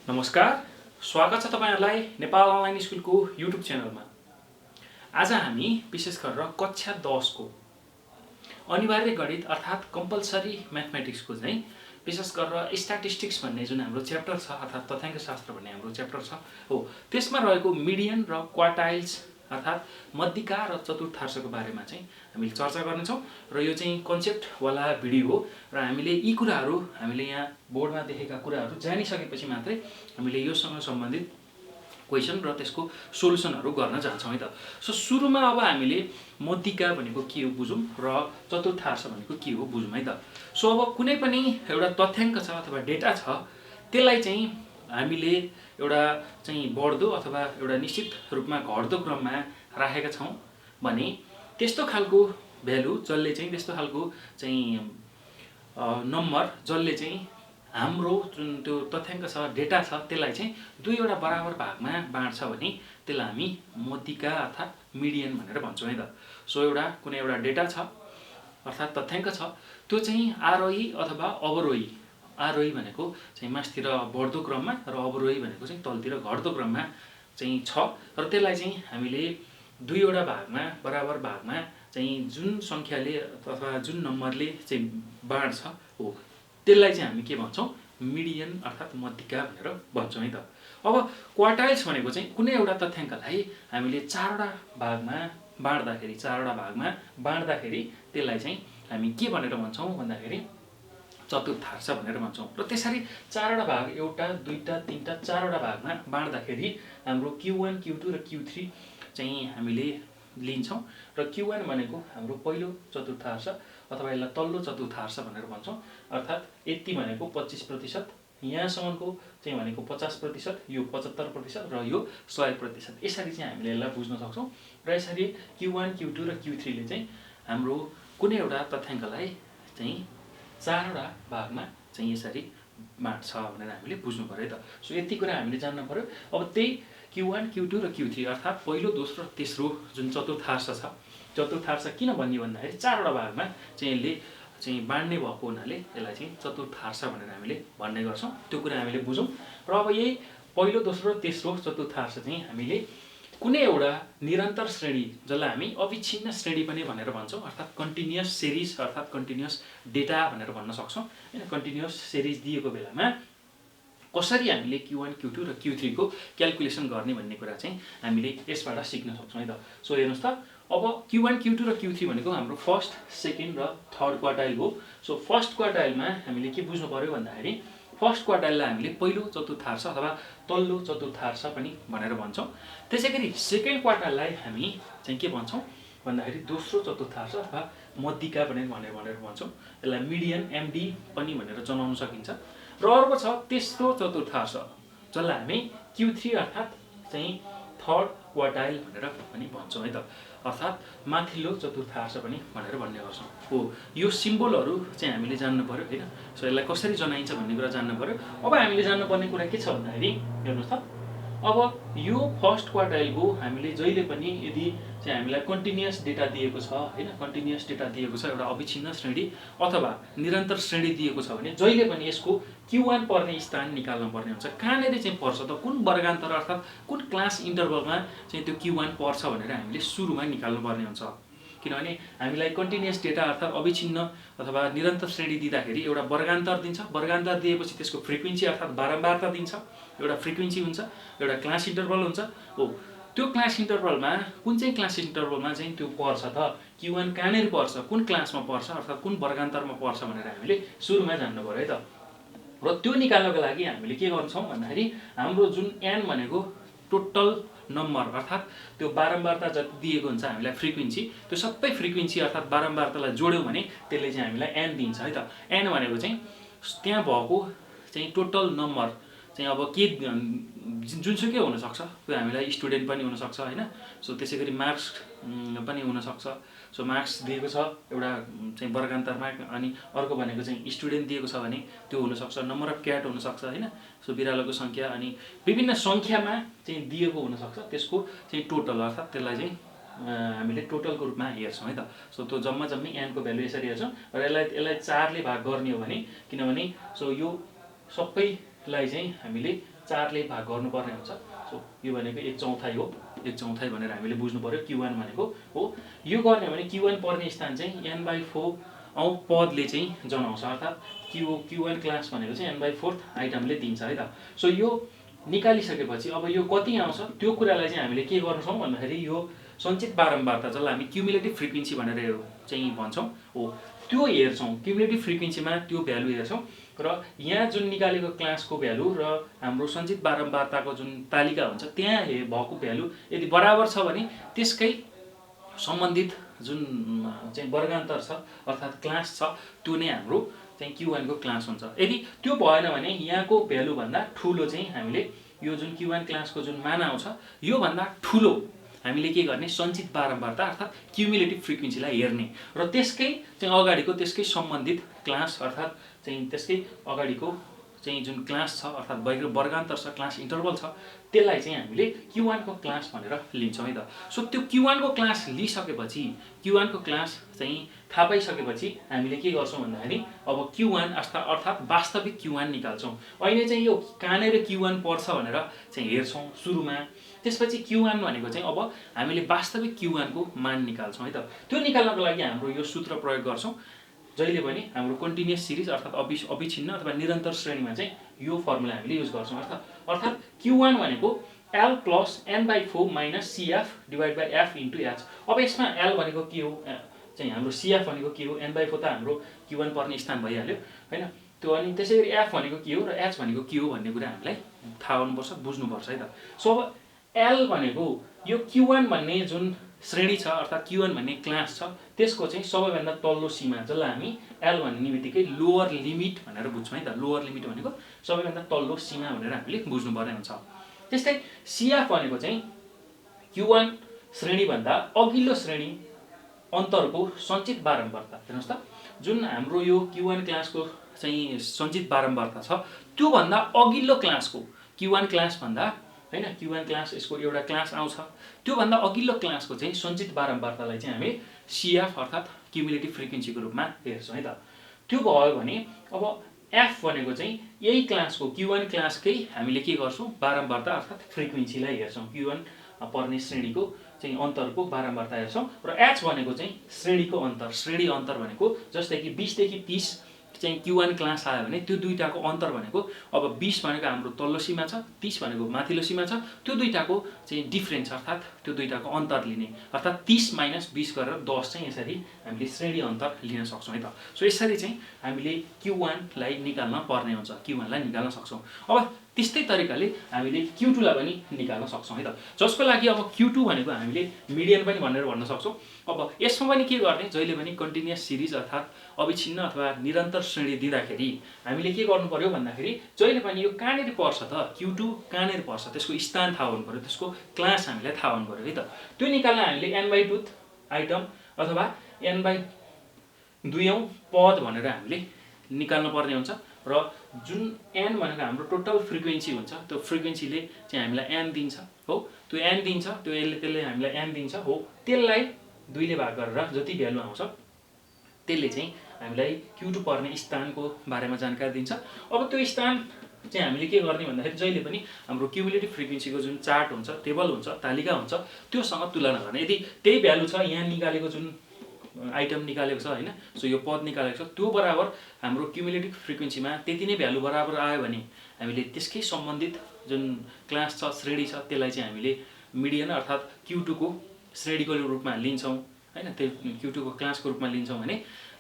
नमस्कार, स्वागत छ तपाईहरुलाई नेपाल अनलाइन स्कुलको युट्युब च्यानलमा। आज हामी विशेष गरेर कक्षा 10 को अनिवार्य गणित अर्थात कम्पलसरी म्याथमेटिक्स को चाहिँ विशेष गरेर स्ट्याटिस्टिक्स भन्ने जुन हाम्रो च्याप्टर छ अर्थात तथ्याङ्क शास्त्र भन्ने हाम्रो च्याप्टर छ हो त्यसमा रहेको मिडियन र क्वार्टाइल्स अर्थात मध्यिका र चतुर्थांशको बारेमा चाहिँ हामीले चर्चा गर्नेछौं र यो चाहिँ कन्सेप्ट वाला भिडियो हो र हामीले यी कुराहरु हामीले यहाँ बोर्डमा देखेका कुराहरु जानिसकेपछि मात्रै हामीले योसँग सम्बन्धित क्वेशन र त्यसको सोलुसनहरु गर्न जान्छौं है त। सो सुरुमा अब हामीले मध्यिका भनेको के हो बुझौं र चतुर्थांश भनेको के हो बुझौं है त। सो अब कुनै पनि एउटा तथ्याङ्क छ अथवा डेटा छ त्यसलाई चाहिँ हामीले एउटा चाहिँ बढ्दो अथवा एउटा निश्चित रूपमा घट्दो क्रममा राखेका छौं भने त्यस्तो खालको भ्यालु जसले चाहिँ त्यस्तो खालको चाहिँ नम्बर जसले चाहिँ हाम्रो जुन त्यो तथ्याङ्क छ डेटा छ त्यसलाई चाहिँ दुईवटा बराबर भागमा बाँड्छ भने त्यसलाई हामी मध्यिका अर्थात मिडियन भनेर भन्छौं है त। सो एउटा कुनै एउटा डेटा छ अर्थात तथ्याङ्क छ त्यो चाहिँ आरोही अथवा अवरोही, आरोही भनेको चाहिँ मास्तिर बढ्दो क्रममा र अवरोही भनेको चाहिँ तलतिर घट्दो क्रममा चाहिँ छ र त्यसलाई चाहिँ हामीले दुईवटा भागमा बराबर भागमा चाहिँ जुन संख्याले अथवा जुन नम्बरले चाहिँ बाँड्छ हो त्यसलाई चाहिँ हामी के भन्छौं मिडियन अर्थात मध्यिका भनेर भन्छौं है त। अब क्वार्टाइल्स भनेको चाहिँ कुनै एउटा तथ्याङ्कलाई हामीले चारवटा भागमा बाँड्दाखेरि त्यसलाई चाहिँ हामी के भनेर भन्छौं भन्दाखेरि चतुर्थांश भनेर भन्छौं र त्यसरी चारवटा भाग एउटा दुईटा तीनटा चारवटा भागमा बाँड्दाखेरि हाम्रो Q1 Q2 र Q3 चाहिँ हामीले लिन्छौं र Q1 भनेको हाम्रो पहिलो चतुर्थांश अथवा यसलाई तल्लो चतुर्थांश भनेर भन्छौं अर्थात यति भनेको 25%, यहाँसम्मको चाहिँ भनेको 50%, यो 75% र यो 100%। यसरी चाहिँ हामीले यसलाई बुझ्न सक्छौं र यसरी Q1 Q2 र Q3 ले चाहिँ हाम्रो कुनै एउटा तथ्याङ्कलाई चाहिँ चारवटा भागमा चाहिँ यसरी बाँड्छ भनेर हामीले बुझ्नु पर्यो है त। सो यति कुरा हामीले जान्न पर्यो। अब त्यही Q1 Q2 र Q3 अर्थात पहिलो दोस्रो तेस्रो जुन चतुर्थांश छ चतुर्थांश किन भन्ने भन्दाखेरि चारवटा भागमा चाहिँ यसले चाहिँ बाँड्ने भएको हुनाले यसलाई चाहिँ चतुर्थांश भनेर हामीले भन्ने गर्छौं। त्यो कुरा हामीले बुझौं र अब यही पहिलो दोस्रो तेस्रो चतुर्थांश चाहिँ हामीले कुनै एउटा निरन्तर श्रेणी जसलाई हामी अविच्छिन्न श्रेणी पनि भनेर भन्छौं अर्थात कन्टिन्युअस सिरिज अर्थात कन्टिन्युअस डेटा भनेर भन्न सक्छौं हैन। कन्टिन्युअस सिरिज दिएको बेलामा कसरी हामीले Q1 Q2 र Q3 को क्याल्कुलेसन गर्ने भन्ने कुरा चाहिँ हामीले यसबाट सिक्न सक्छौं है त। सो हेर्नुस् त अब Q1 Q2 र Q3 भनेको हाम्रो फर्स्ट सेकेन्ड र थर्ड क्वार्टाइल हो। सो फर्स्ट क्वार्टाइलमा हामीले के बुझ्नु पर्यो भन्दाखेरि फर्स्ट क्वार्टाइललाई हामीले पहिलो चतुर्थांश अथवा तल्लो चतुर्थांश पनि भनेर भन्छौं। त्यसैगरी सेकेन्ड क्वार्टाइललाई हामी चाहिँ के भन्छौं भन्दाखेरि दोस्रो चतुर्थांश अथवा मध्यिका पनि भनेर भन्छौं। यसलाई मिडियन MD पनि भनेर जनाउन सकिन्छ। र अर्को छ तेस्रो चतुर्थांश जसलाई हामी Q3 अर्थात चाहिँ थर्ड क्वार्टाइल भनेर पनि भन्छौं है त अर्थात माथिल्लो चतुर्थांश पनि भनेर भन्ने गर्छौं। हो यो सिम्बलहरु चाहिँ हामीले जान्नु पर्यो हैन। सो यसलाई कसरी जनाइन्छ भन्ने कुरा जान्नु पर्यो। अब हामीले जान्नुपर्ने कुरा के छ भन्दाखेरि हेर्नुस् त अब यो फर्स्ट क्वार्टाइलको हामीले जहिले पनि यदि चाहिँ हामीलाई कन्टिन्युअस डेटा दिएको छ हैन, कन्टिन्युअस डेटा दिएको छ एउटा अविच्छिन्न श्रेणी अथवा निरन्तर श्रेणी दिएको छ भने जहिले पनि यसको Q1 पर्ने स्थान निकाल्न पर्ने हुन्छ। कहाँनेर चाहिँ पर्छ त कुन वर्गान्तर अर्थात कुन क्लास इन्टरभलमा चाहिँ त्यो Q1 पर्छ भनेर हामीले सुरुमा निकाल्नु पर्ने हुन्छ। किनभने हामीलाई कन्टिन्युअस डेटा अर्थात अविच्छिन्न अथवा निरन्तर श्रेणी दिँदाखेरि एउटा वर्गान्तर दिन्छ। वर्गान्तर दिएपछि त्यसको फ्रिक्वेन्सी अर्थात बारम्बारता दिन्छ। एउटा फ्रिक्वेन्सी हुन्छ, एउटा क्लास इन्टरभल हुन्छ। हो त्यो क्लास इन्टरभलमा कुन चाहिँ क्लास इन्टरभलमा चाहिँ त्यो पर्छ त Q1 कहाँनेर पर्छ, कुन क्लासमा पर्छ अर्थात कुन वर्गान्तरमा पर्छ भनेर हामीले सुरुमा जान्नु पर्यो है त। र त्यो निकाल्नको लागि हामीले के गर्छौं भन्दाखेरि हाम्रो जुन n भनेको टोटल नम्बर अर्थात त्यो बारम्बारता जति दिएको हुन्छ हामीलाई फ्रिक्वेन्सी त्यो सबै फ्रिक्वेन्सी अर्थात बारम्बारतालाई जोड्यौं भने त्यसले चाहिँ हामीलाई n दिन्छ है त। n भनेको चाहिँ त्यहाँ भएको चाहिँ टोटल नम्बर चाहिँ अब के जुनसुकै हुन सक्छ। त्यो हामीलाई स्टुडेन्ट पनि हुन सक्छ हैन। सो त्यसैगरी मार्क्स पनि हुन सक्छ। सो मार्क्स दिएको छ एउटा चाहिँ वर्गान्तरमा अनि अर्को भनेको चाहिँ स्टुडेन्ट दिएको छ भने त्यो हुन सक्छ, नम्बर अफ क्याट हुन सक्छ हैन। सो बिरालोको संख्या अनि विभिन्न संख्यामा चाहिँ दिएको हुन सक्छ। त्यसको चाहिँ टोटल अर्थात त्यसलाई चाहिँ हामीले टोटलको रूपमा हेर्छौं है त। सो त्यो जम्मै n को भ्यालु यसरी हेर्छौं र यसलाई 4 ले भाग गर्ने हो भने किनभने सो यो सबैलाई चाहिँ हामीले 4 ले भाग गर्नुपर्ने हुन्छ। सो यो भनेको 1/4 हो, 1/4 भनेर हामीले बुझ्नु पर्यो Q1 भनेको हो। यो गर्ने हो भने Q1 पर्ने स्थान चाहिँ n/4 औं पदले चाहिँ जनाउँछ, अर्थात् Q1 क्लास भनेको चाहिँ n/4 आइटमले दिन्छ है त। सो यो निकालिसकेपछि अब यो कति आउँछ त्यो कुरालाई चाहिँ हामीले के गर्छौँ भन्दाखेरि यो सञ्चित बारम्बारता जसलाई हामी क्युमुलेटिभ फ्रिक्वेन्सी भनेर चाहिँ भन्छौँ हो, त्यो हेर्छौँ। क्युमुलेटिभ फ्रिक्वेन्सीमा त्यो भ्यालु हेर्छौँ र यहाँ जुन निकालेको क्लासको भ्यालु र हाम्रो सञ्चित बारम्बारताको जुन तालिका हुन्छ त्यहाँ भएको भ्यालु यदि बराबर छ भने त्यसकै सम्बन्धित जुन चाहिँ वर्गान्तर छ अर्थात् क्लास छ त्यो नै हाम्रो चाहिँ Q1 को क्लास हुन्छ। यदि त्यो भएन भने यहाँको भ्यालु भन्दा ठुलो चाहिँ हामीले यो जुन Q1 क्लासको जुन मान आउँछ यो भन्दा ठुलो हामीले के गर्ने सञ्चित बारम्बारता अर्थात् क्युमुलेटिभ फ्रिक्वेन्सीलाई हेर्ने र त्यसकै चाहिँ अगाडिको त्यसकै सम्बन्धित क्लास अर्थात् चाहिँ त्यसकै अगाडिको चाहिँ जुन क्लास छ अर्थात् वर्गान्तर छ क्लास इन्टरभल छ त्यसलाई चाहिँ हामीले Q1 को क्लास भनेर लिन्छौँ है त। सो त्यो Q1 को क्लास लिइसकेपछि Q1 को क्लास चाहिँ थाहा पाइसकेपछि हामीले के गर्छौँ भन्दाखेरि अब Q1 अर्थात् वास्तविक Q1 निकाल्छौँ। अहिले चाहिँ यो कहाँनिर Q1 पर्छ भनेर चाहिँ हेर्छौँ सुरुमा, त्यसपछि Q1 भनेको चाहिँ अब हामीले वास्तविक Q1 को मान निकाल्छौँ है त। त्यो निकाल्नको लागि हाम्रो यो सूत्र प्रयोग गर्छौँ। जहिले पनि हाम्रो कन्टिन्युअस सिरिज अर्थात् अविच्छिन्न अथवा निरन्तर श्रेणीमा चाहिँ यो फर्मुला हामीले युज गर्छौँ अर्थात् Q1 भनेको L plus n/4 minus CF divide by F into H। अब यसमा L भनेको के हो चाहिँ हाम्रो CF भनेको के हो, n/4 त हाम्रो Q1 पर्ने स्थान भइहाल्यो हैन। त्यो अनि त्यसैगरी F भनेको के हो र H भनेको के हो भन्ने कुरा हामीलाई थाहा हुनुपर्छ, बुझ्नुपर्छ है त। सो अब L भनेको यो Q1 भन्ने जुन श्रेणी छ अर्थात् Q1 भन्ने क्लास छ त्यसको चाहिँ सबैभन्दा तल्लो सीमा जसलाई हामी L भन्ने बित्तिकै लोअर लिमिट भनेर बुझ्छौँ है त। लोअर लिमिट भनेको सबैभन्दा तल्लो सीमा भनेर हामीले बुझ्नुपर्ने हुन्छ। त्यस्तै CF भनेको चाहिँ Q1 श्रेणीभन्दा अघिल्लो श्रेणी अन्तरको सञ्चित बारम्बारता। हेर्नुहोस् त, जुन हाम्रो यो Q1 क्लासको चाहिँ सञ्चित बारम्बारता छ त्यो भन्दा अघिल्लो क्लासको Q1 क्लास भन्दा हैन, Q1 क्लास यसको एउटा क्लास आउँछ त्यो भन्दा अघिल्लो क्लासको चाहिँ सञ्चित बारम्बारतालाई चाहिँ हामी CF अर्थात् क्युमुलेटिभ फ्रिक्वेन्सीको रूपमा हेर्छौँ है त। त्यो भयो भने अब F भनेको चाहिँ यही क्लासको Q1 क्लासकै हामीले के गर्छौँ बारम्बारता अर्थात् फ्रिक्वेन्सीलाई हेर्छौँ। Q1 पर्ने श्रेणीको चाहिँ अन्तरको बारम्बारता हेर्छौँ र H भनेको चाहिँ श्रेणीको अन्तर, श्रेणी अन्तर भनेको जस्तै कि 20 देखि 30 चाहिँ Q1 क्लास आयो भने त्यो दुईटाको अन्तर भनेको अब 20 भनेको हाम्रो तल्लो सीमा छ, 30 भनेको माथिल्लो सीमा छ, त्यो दुईटाको चाहिँ डिफरेन्स अर्थात् त्यो दुईटाको अन्तर लिने अर्थात् 30 माइनस 20 गरेर 10 चाहिँ यसरी हामीले श्रेणी अन्तर लिन सक्छौँ है त। सो यसरी चाहिँ हामीले Q1 लाई निकाल्न पर्ने हुन्छ, Q1 लाई निकाल्न सक्छौँ। अब त्यस्तै तरिकाले हामीले Q2 लाई पनि निकाल्न सक्छौँ है त, जसको लागि अब Q2 भनेको हामीले मिडियन पनि भनेर भन्न सक्छौँ। अब यसमा पनि के गर्ने, जहिले पनि कन्टिन्युअस सिरिज अर्थात् अविच्छिन्न अथवा निरन्तर श्रेणी दिँदाखेरि हामीले के गर्नु पर्यो भन्दाखेरि जहिले पनि यो कहाँनिर पर्छ त Q2 कहाँनिर पर्छ त्यसको स्थान थाहा हुनु पर्यो, त्यसको क्लास हामीलाई थाहा हुनु पर्यो है त। त्यो निकाल्न हामीले n/2 आइटम अथवा n/2 पद भनेर हामीले निकाल्नु पर्ने हुन्छ र जुन n भनेको हाम्रो टोटल फ्रिक्वेन्सी हुन्छ त्यो फ्रिक्वेन्सीले चाहिँ हामीलाई n दिन्छ हो, त्यो n दिन्छ, त्यो त्यसले हामीलाई n दिन्छ हो, त्यसलाई 2 ले भाग गरेर जति भ्यालु आउँछ त्यसले चाहिँ हामीलाई Q2 पर्ने स्थानको बारेमा जानकारी दिन्छ। अब त्यो स्थान चाहिँ हामीले के गर्ने भन्दाखेरि जहिले पनि हाम्रो क्युमुलेटिभ फ्रिक्वेन्सीको जुन चार्ट हुन्छ, टेबल हुन्छ, तालिका हुन्छ त्योसँग तुलना गर्ने। यदि त्यही भ्यालु छ यहाँ निकालेको जुन आइटम निकालेको छ हैन, सो यो पद निकालेको छ त्यो बराबर हाम्रो क्युमुलेटिभ फ्रिक्वेन्सीमा त्यति नै भ्यालु बराबर आयो भने हामीले त्यसकै सम्बन्धित जुन क्लास छ, श्रेणी छ त्यसलाई चाहिँ हामीले मिडियन अर्थात् Q2 को श्रेणीको रूपमा लिन्छौँ हैन, त्यो Q2 को क्लासको रूपमा लिन्छौँ भने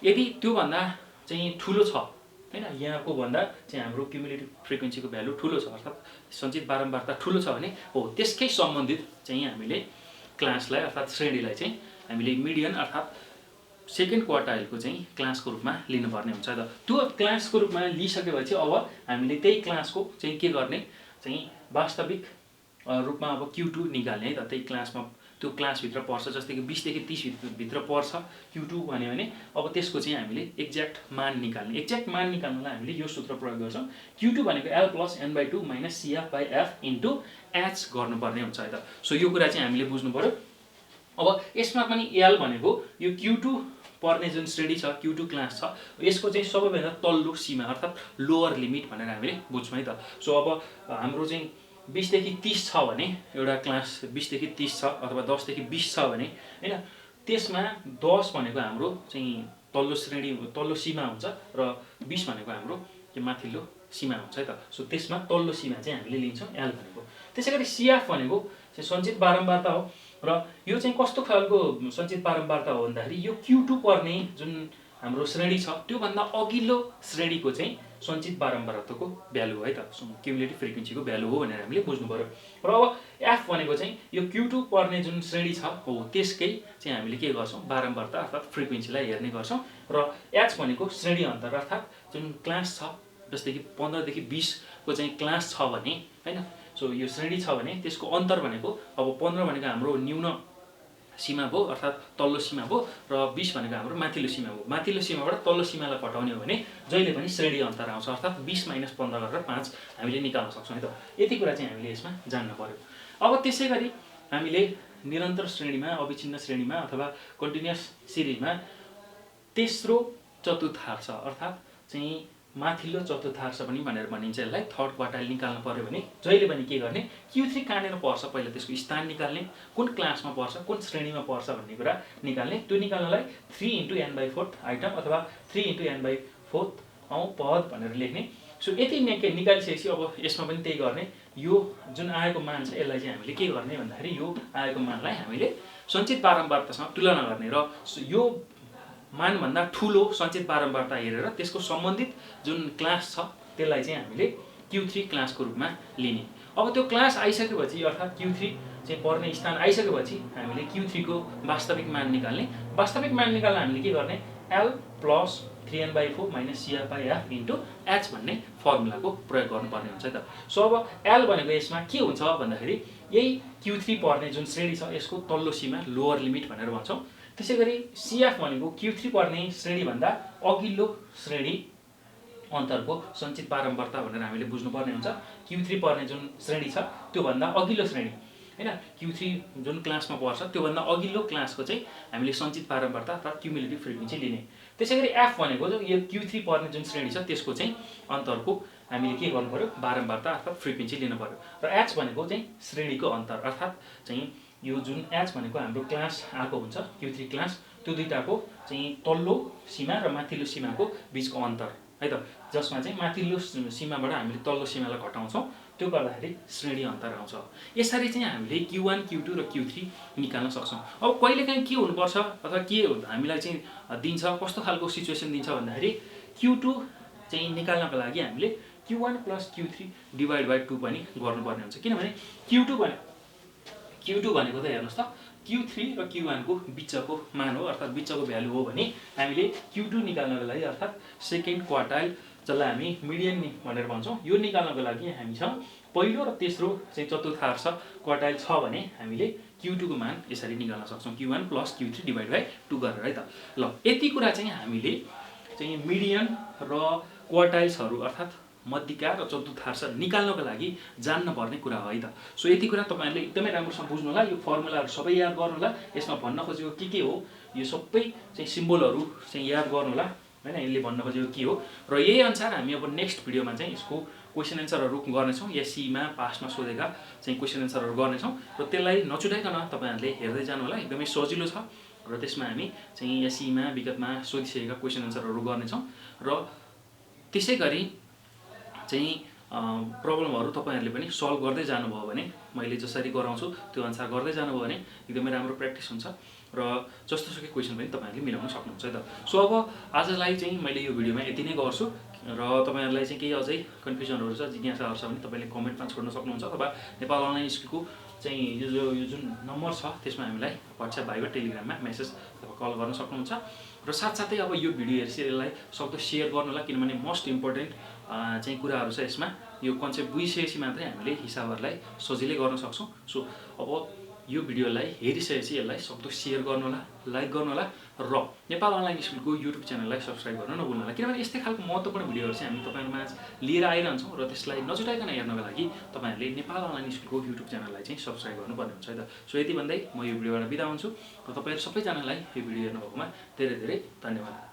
यदि त्यो भन्दा चाहिँ ठुलो छ हैन, यहाँको भन्दा चाहिँ हाम्रो क्युमुलेटिभ फ्रिक्वेन्सीको भ्यालु ठुलो छ अर्थात् सञ्चित बारम्बारता ठुलो छ भने हो त्यसकै सम्बन्धित चाहिँ हामीले क्लासलाई अर्थात् श्रेणीलाई चाहिँ हामीले मिडियन अर्थात् सेकेन्ड क्वार्टाइलको चाहिँ क्लासको रूपमा लिनुपर्ने हुन्छ त। त्यो क्लासको रूपमा लिइसकेपछि अब हामीले त्यही क्लासको चाहिँ के गर्ने चाहिँ वास्तविक रूपमा अब Q2 निकाल्ने है त। त्यही क्लासमा त्यो क्लासभित्र पर्छ, जस्तै कि 20 देखि 30 भित्र पर्छ Q2 भन्यो भने अब त्यसको चाहिँ हामीले एक्ज्याक्ट मान निकाल्ने। एक्ज्याक्ट मान निकाल्नलाई हामीले यो सूत्र प्रयोग गर्छौँ, Q2 भनेको L plus n/2 minus CF by F into H गर्नुपर्ने हुन्छ है त। सो यो कुरा चाहिँ हामीले बुझ्नु पर्यो। अब यसमा पनि L भनेको यो Q2 पर्ने जुन श्रेणी छ Q2 क्लास छ यसको चाहिँ सबैभन्दा तल्लो सीमा अर्थात् लोअर लिमिट भनेर हामीले बुझ्छौँ है त। सो अब हाम्रो चाहिँ 20 देखि 30 छ भने एउटा क्लास 20 देखि 30 छ अथवा 10 देखि 20 छ भने हैन त्यसमा 10 भनेको हाम्रो चाहिँ तल्लो श्रेणी तल्लो सीमा हुन्छ र 20 भनेको हाम्रो के माथिल्लो सीमा हुन्छ है त। सो त्यसमा तल्लो सीमा चाहिँ हामीले लिन्छौँ L भनेको। त्यसैगरी CF भनेको चाहिँ सञ्चित बारम्बारता हो र यो चाहिँ कस्तो खालको सञ्चित बारम्बारता हो भन्दाखेरि यो Q2 पर्ने जुन हाम्रो श्रेणी छ त्यो भन्दा अघिल्लो श्रेणीको चाहिँ सञ्चित बारम्बारताको भ्यालु हो है त। क्युमुलेटिभ फ्रिक्वेन्सीको भ्यालु हो भनेर हामीले बुझ्नु पर्यो। र अब F भनेको चाहिँ यो Q2 पर्ने जुन श्रेणी छ हो त्यसकै चाहिँ हामीले के गर्छौँ बारम्बारता अर्थात् फ्रिक्वेन्सीलाई हेर्ने गर्छौँ र H भनेको श्रेणी अन्तर अर्थात् जुन क्लास छ जस्तै कि 15 देखि 20 को चाहिँ क्लास छ भने हैन सो यो श्रेणी छ भने त्यसको अन्तर भनेको अब 15 भनेको हाम्रो न्यून सीमा भयो अर्थात् तल्लो सीमा भयो र 20 भनेको हाम्रो माथिल्लो सीमा भयो। माथिल्लो सीमाबाट तल्लो सीमालाई घटाउने हो भने जहिले पनि श्रेणी अन्तर आउँछ अर्थात् 20 - 15 गरेर 5 हामीले निकाल्न सक्छौँ है त। यति कुरा चाहिँ हामीले यसमा जान्न पर्यो। अब त्यसैगरी हामीले निरन्तर श्रेणीमा अविच्छिन्न श्रेणीमा अथवा कन्टिन्युअस सिरिजमा तेस्रो चतुर्थांश अर्थात् चाहिँ माथिल्लो चतुर्थांश पनि भनेर भनिन्छ यसलाई थर्ड क्वार्टाइल निकाल्न पर्यो भने जहिले पनि के गर्ने Q3 कहाँनिर पर्छ पहिला त्यसको स्थान निकाल्ने कुन क्लासमा पर्छ कुन श्रेणीमा पर्छ भन्ने कुरा निकाल्ने। त्यो निकाल्नलाई 3 * n/4 आइटम अथवा 3 * n/4 औं पद भनेर लेख्ने। सो यति निकालिसकेपछि अब यसमा पनि त्यही गर्ने। यो जुन आएको मान छ यसलाई चाहिँ हामीले के गर्ने भन्दाखेरि यो आएको मानलाई हामीले सञ्चित बारम्बारतासँग तुलना गर्ने र यो मानभन्दा ठुलो सञ्चित बारम्बारता हेरेर त्यसको सम्बन्धित जुन क्लास छ त्यसलाई चाहिँ हामीले Q3 क्लासको रूपमा लिने। अब त्यो क्लास आइसकेपछि अर्थात् Q3 चाहिँ पर्ने स्थान आइसकेपछि हामीले Q3 को वास्तविक मान निकाल्ने। वास्तविक मान निकाल्न हामीले के गर्ने L + 3n/4 - CF/F * H भन्ने फर्मुलाको प्रयोग गर्नुपर्ने हुन्छ है त। सो अब L भनेको यसमा के हुन्छ भन्दाखेरि यही Q3 पर्ने जुन श्रेणी छ यसको तल्लो सीमा लोअर लिमिट भनेर भन्छौँ। त्यसैगरी CF भनेको Q3 पर्ने श्रेणीभन्दा अघिल्लो श्रेणी अन्तरको सञ्चित बारम्बारता भनेर हामीले बुझ्नुपर्ने हुन्छ। Q3 पर्ने जुन श्रेणी छ त्यो भन्दा अघिल्लो श्रेणी हैन Q3 जुन क्लासमा पर्छ त्यो भन्दा अघिल्लो क्लासको चाहिँ हामीले सञ्चित बारम्बारता अर्थात् क्युमुलेटिभ फ्रिक्वेन्सी लिने। त्यसैगरी F भनेको यो Q3 पर्ने जुन श्रेणी छ त्यसको चाहिँ अन्तरको हामीले के गर्नु पर्यो बारम्बारता अर्थात् फ्रिक्वेन्सी लिनु पर्यो। र H भनेको चाहिँ श्रेणीको अन्तर अर्थात् चाहिँ यो जुन H भनेको हाम्रो क्लास आएको हुन्छ Q3 क्लास त्यो दुईटाको चाहिँ तल्लो सीमा र माथिल्लो सीमाको बीचको अन्तर है त जसमा चाहिँ माथिल्लो सीमाबाट हामीले तल्लो सीमालाई घटाउँछौँ त्यो गर्दाखेरि श्रेणी अन्तर आउँछ। यसरी चाहिँ हामीले Q1 Q2 र Q3 निकाल्न सक्छौँ। अब कहिलेकाहीँ के हुनुपर्छ अथवा के हामीलाई चाहिँ दिन्छ कस्तो खालको सिचुएसन दिन्छ भन्दाखेरि Q2 चाहिँ निकाल्नको लागि हामीले Q1 + Q3 / 2 पनि गर्नुपर्ने हुन्छ। किनभने Q2 भनेको त हेर्नुस् त Q3 र Q1 को बीचको मान हो अर्थात् बीचको भ्यालु हो भने हामीले Q2 निकाल्नको लागि अर्थात् सेकेन्ड क्वार्टाइल जसलाई हामी मिडियन भनेर भन्छौँ यो निकाल्नको लागि हामीसँग पहिलो र तेस्रो चाहिँ चतुर्थांश क्वार्टाइल छ भने हामीले Q2 को मान यसरी निकाल्न सक्छौँ Q1 + Q3 / 2 गरेर है त। ल यति कुरा चाहिँ हामीले चाहिँ मिडियन र क्वार्टाइल्सहरू अर्थात् मध्यिका र चतुर्थांश निकाल्नको लागि जान्न पर्ने कुरा हो है त। सो यति कुरा तपाईहरुले एकदमै राम्रोसँग बुझ्नु होला। यो फर्मुलाहरु सबै याद गर्नु होला। यसमा भन्न खोजेको के हो यो सबै चाहिँ सिम्बलहरु चाहिँ याद गर्नु होला हैन। यसले भन्न खोजेको के हो र यही अनुसार हामी अब नेक्स्ट भिडियोमा चाहिँ यसको क्वेशन एन्सरहरु गर्ने छौं। एससी मा पासमा सोधेका चाहिँ क्वेशन एन्सरहरु गर्ने छौं र त्यसलाई नछुटाइकन तपाईहरुले हेर्दै जानु होला। एकदमै सजिलो छ र त्यसमा हामी चाहिँ एससी मा विगतमा सोधिसकेका क्वेशन एन्सरहरु गर्ने छौं र त्यसैगरी चाहिँ प्रब्लमहरु तपाईहरुले पनि सल्भ गर्दै जानुभयो भने मैले जसरी गराउँछु त्यो अनुसार गर्दै जानुभयो भने एकदमै राम्रो प्र्याक्टिस हुन्छ र जस्तोसुकै क्वेशन पनि तपाईहरुले मिलाउन सक्नुहुन्छ है त। सो अब आजलाई चाहिँ मैले यो भिडियोमा यति नै गर्छु र तपाईहरुलाई चाहिँ केही अझै कन्फ्युजनहरु छ जिज्ञासाहरु छ भने तपाईले कमेन्टमा छोड्न सक्नुहुन्छ अथवा नेपाल अनलाइन स्कुलको चाहिँ यो जुन नम्बर छ त्यसमा हामीलाई WhatsApp भाइबर टेलिग्राममा मेसेज अथवा कल गर्न सक्नुहुन्छ र साथसाथै अब यो भिडियो हेर्दै यसलाई सक्दो शेयर गर्नु होला किनभने मोस्ट इम्पोर्टेन्ट चाहिँ कुराहरु छ यसमा। यो कन्सेप्ट बुझिसकेपछि मात्रै हामीले हिसाबहरुलाई सजिलै गर्न सक्छौं। सो अब यो भिडियोलाई हेरिसकेपछि यसलाई सक्दो सेयर गर्नुहोला, लाइक गर्नुहोला र नेपाल अनलाइन स्कुलको युट्युब च्यानललाई सब्स्क्राइब गर्न नभुल्नुहोला। किनभने यस्तै खालको महत्त्वपूर्ण भिडियोहरू चाहिँ हामी तपाईँहरूमाझ लिएर आइरहन्छौँ र त्यसलाई नछुटाइकन हेर्नको लागि तपाईँहरूले नेपाल अनलाइन स्कुलको युट्युब च्यानललाई चाहिँ सब्स्क्राइब गर्नुपर्ने हुन्छ है त। सो यति भन्दै म यो भिडियोबाट बिदा हुन्छु र तपाईँहरू सबैजनालाई यो भिडियो हेर्नुभएकोमा धेरै धेरै धन्यवाद।